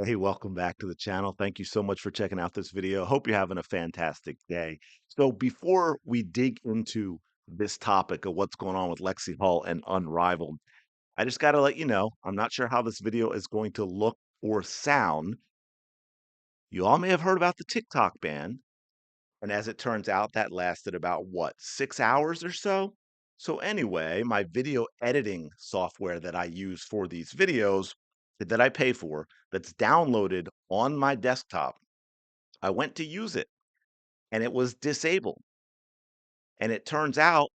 Hey, welcome back to the channel. Thank you so much for checking out this video. Hope you're having a fantastic day. So before we dig into this topic of what's going on with Lexie Hull and Unrivaled, I just got to let you know, I'm not sure how this video is going to look or sound. You all may have heard about the TikTok ban, and as it turns out, that lasted about what, 6 hours or so? So anyway, my video editing software that I use for these videos that I pay for, that's downloaded on my desktop, I went to use it and it was disabled. And it turns out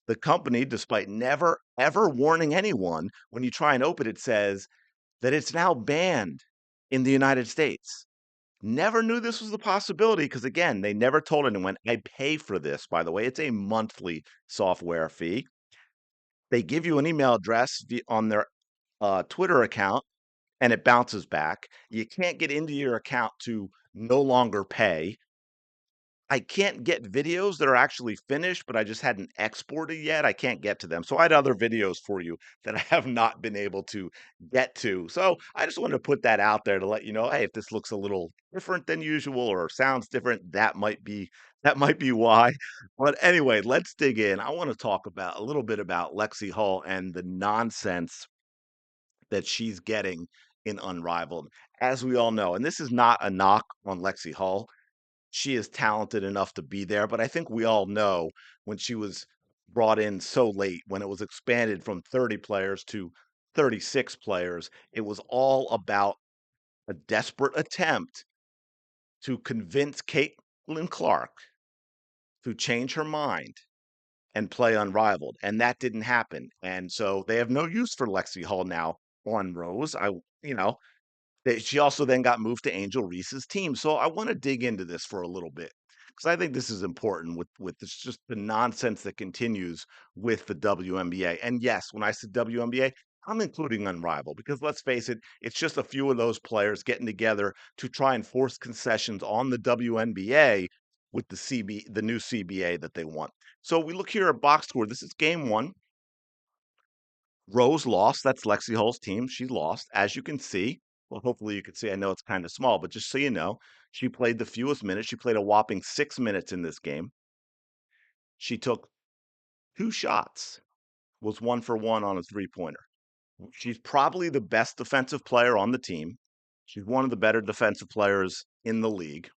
the company, despite never ever warning anyone, when you try and open it, says that it's now banned in the United States. Never knew this was a possibility because, again, they never told anyone. I pay for this, by the way. It's a monthly software fee. They give you an email address on their Twitter account and it bounces back. You can't get into your account to no longer pay. I can't get videos that are actually finished, but I just hadn't exported yet. I can't get to them. So I had other videos for you that I have not been able to get to. So I just wanted to put that out there to let you know, hey, if this looks a little different than usual or sounds different, that might be why. But anyway, let's dig in. I want to talk about a little bit about Lexie Hull and the nonsense that she's getting in Unrivaled. As we all know, and this is not a knock on Lexie Hull, she is talented enough to be there, but I think we all know when she was brought in so late, when it was expanded from 30 players to 36 players, it was all about a desperate attempt to convince Caitlin Clark to change her mind and play Unrivaled, and that didn't happen. And so they have no use for Lexie Hall now on Rose. You know, she also then got moved to Angel Reese's team. So I want to dig into this for a little bit because I think this is important with this, just the nonsense that continues with the WNBA. And yes, when I said WNBA, I'm including Unrivaled because let's face it, it's just a few of those players getting together to try and force concessions on the WNBA with the new CBA that they want. So we look here at box score. This is game one. Rose lost. That's Lexi Hull's team. She lost. As you can see, well, hopefully you can see. I know it's kind of small, but just so you know, she played the fewest minutes. She played a whopping 6 minutes in this game. She took two shots, was 1 for 1 on a three-pointer. She's probably the best defensive player on the team. She's one of the better defensive players in the league,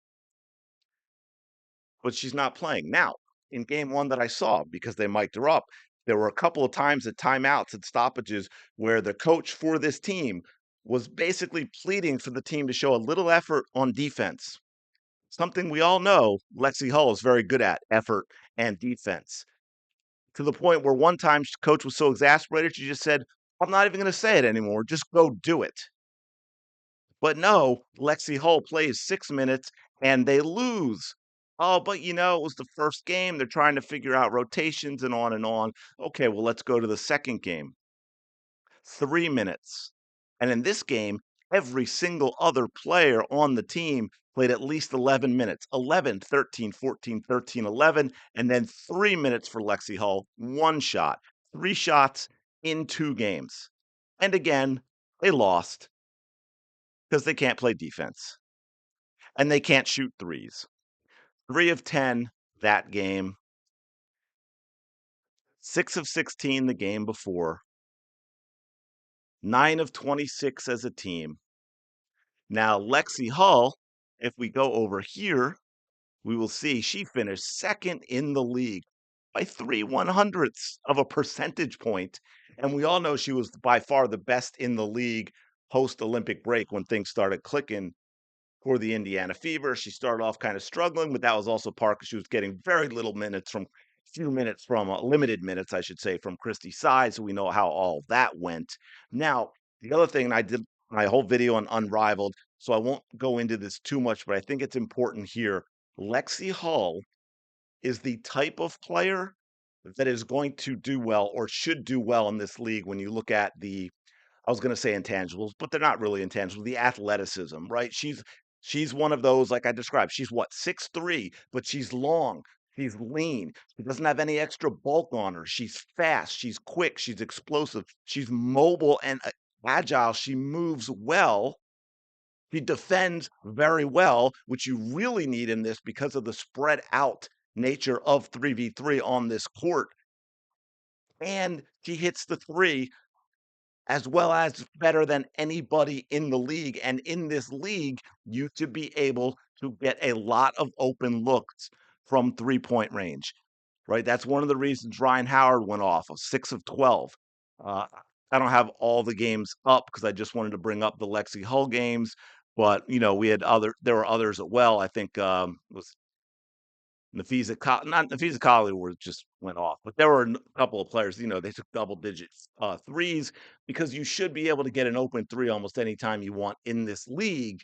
but she's not playing. Now, in game one that I saw, because they mic'd her up, there were a couple of times at timeouts and stoppages where the coach for this team was basically pleading for the team to show a little effort on defense. Something we all know Lexi Hull is very good at, effort and defense. To the point where one time coach was so exasperated, she just said, I'm not even going to say it anymore. Just go do it. But no, Lexie Hull plays 6 minutes and they lose. Oh, but it was the first game. They're trying to figure out rotations and on and on. Okay, well, let's go to the second game. 3 minutes. And in this game, every single other player on the team played at least 11 minutes 11, 13, 14, 13, 11, and then 3 minutes for Lexie Hull, one shot, three shots in two games. And again, they lost because they can't play defense and they can't shoot threes. 3 of 10 that game, 6 of 16 the game before, 9 of 26 as a team. Now, Lexie Hull, if we go over here, we will see she finished second in the league by 3/100ths of a percentage point. And we all know she was by far the best in the league post Olympic break when things started clicking for the Indiana Fever. She started off kind of struggling, but that was also part because she was getting very little minutes from few minutes from limited minutes, I should say, from Christy Side. So we know how all that went. Now, the other thing, and I did my whole video on Unrivaled, so I won't go into this too much, but I think it's important here. Lexie Hull is the type of player that is going to do well or should do well in this league when you look at I was gonna say intangibles, but they're not really intangibles, the athleticism, right? She's one of those, like I described, she's what, 6'3", but she's long, she's lean, she doesn't have any extra bulk on her, she's fast, she's quick, she's explosive, she's mobile and, agile, she moves well, She defends very well, which you really need in this because of the spread out nature of 3v3 on this court. And she hits the three as well as better than anybody in the league. And in this league, you should be able to get a lot of open looks from 3-point range, right? That's one of the reasons Ryan Howard went off of 6 of 12. Uh, I don't have all the games up because I just wanted to bring up the Lexie Hull games, but we had there were others as well. I think it was not Nafisa Colley were just went off, but there were a couple of players, they took double digits threes because you should be able to get an open three almost anytime you want in this league.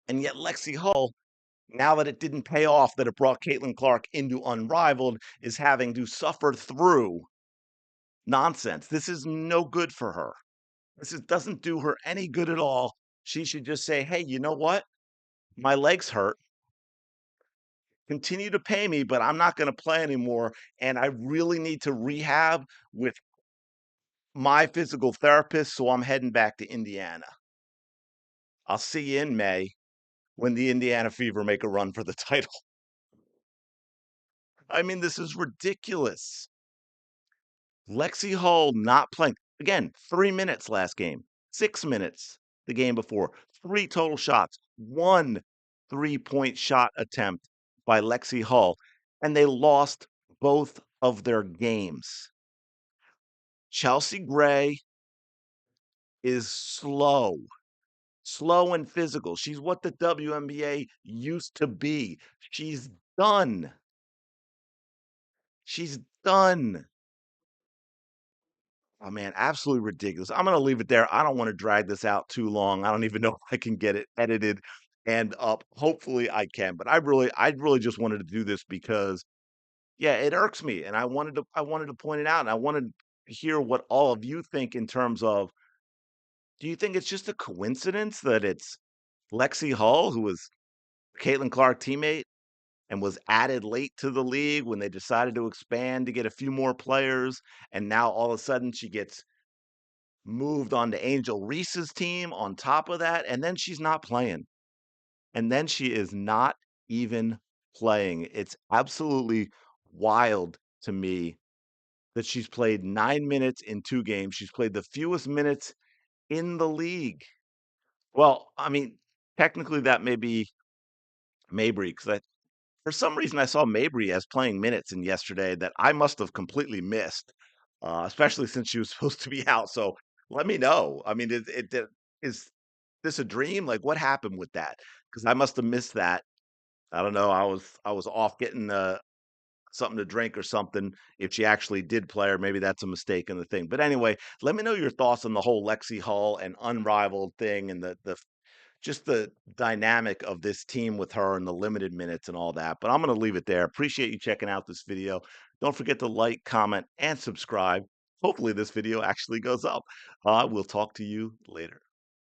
And yet Lexie Hull, now that it didn't pay off, that it brought Caitlin Clark into Unrivaled, is having to suffer through nonsense. This is no good for her. Doesn't do her any good at all. She should just say, hey, you know what? My legs hurt. Continue to pay me, but I'm not gonna play anymore, and I really need to rehab with my physical therapist, so I'm heading back to Indiana. I'll see you in May when the Indiana Fever make a run for the title. I mean, this is ridiculous. Lexie Hull not playing. Again, 3 minutes last game, 6 minutes the game before, 3 total shots, 1 three-point shot attempt by Lexie Hull, and they lost both of their games. Chelsea Gray is slow and physical. She's what the WNBA used to be. She's done. She's done. Oh man, absolutely ridiculous. I'm gonna leave it there. I don't want to drag this out too long. I don't even know if I can get it edited and up. Hopefully I can, but I really just wanted to do this because yeah, it irks me, and I wanted to point it out, and I wanted to hear what all of you think in terms of, do you think it's just a coincidence that it's Lexie Hull, who was Caitlin Clark teammate and was added late to the league when they decided to expand to get a few more players, and now all of a sudden she gets moved on to Angel Reese's team on top of that, and then she's not playing. And then she is not even playing. It's absolutely wild to me that she's played 9 minutes in 2 games. She's played the fewest minutes in the league. Well, I mean, technically that may be Mabry, because for some reason I saw Mabry as playing minutes in yesterday that I must have completely missed, especially since she was supposed to be out. So let me know. I mean, is this a dream? Like, what happened with that? Because I must have missed that. I don't know. I was off getting something to drink or something. If she actually did play, or maybe that's a mistake in the thing. But anyway, let me know your thoughts on the whole Lexie Hull and Unrivaled thing, and the just the dynamic of this team with her and the limited minutes and all that. But I'm going to leave it there. Appreciate you checking out this video. Don't forget to like, comment, and subscribe. Hopefully this video actually goes up. We'll talk to you later.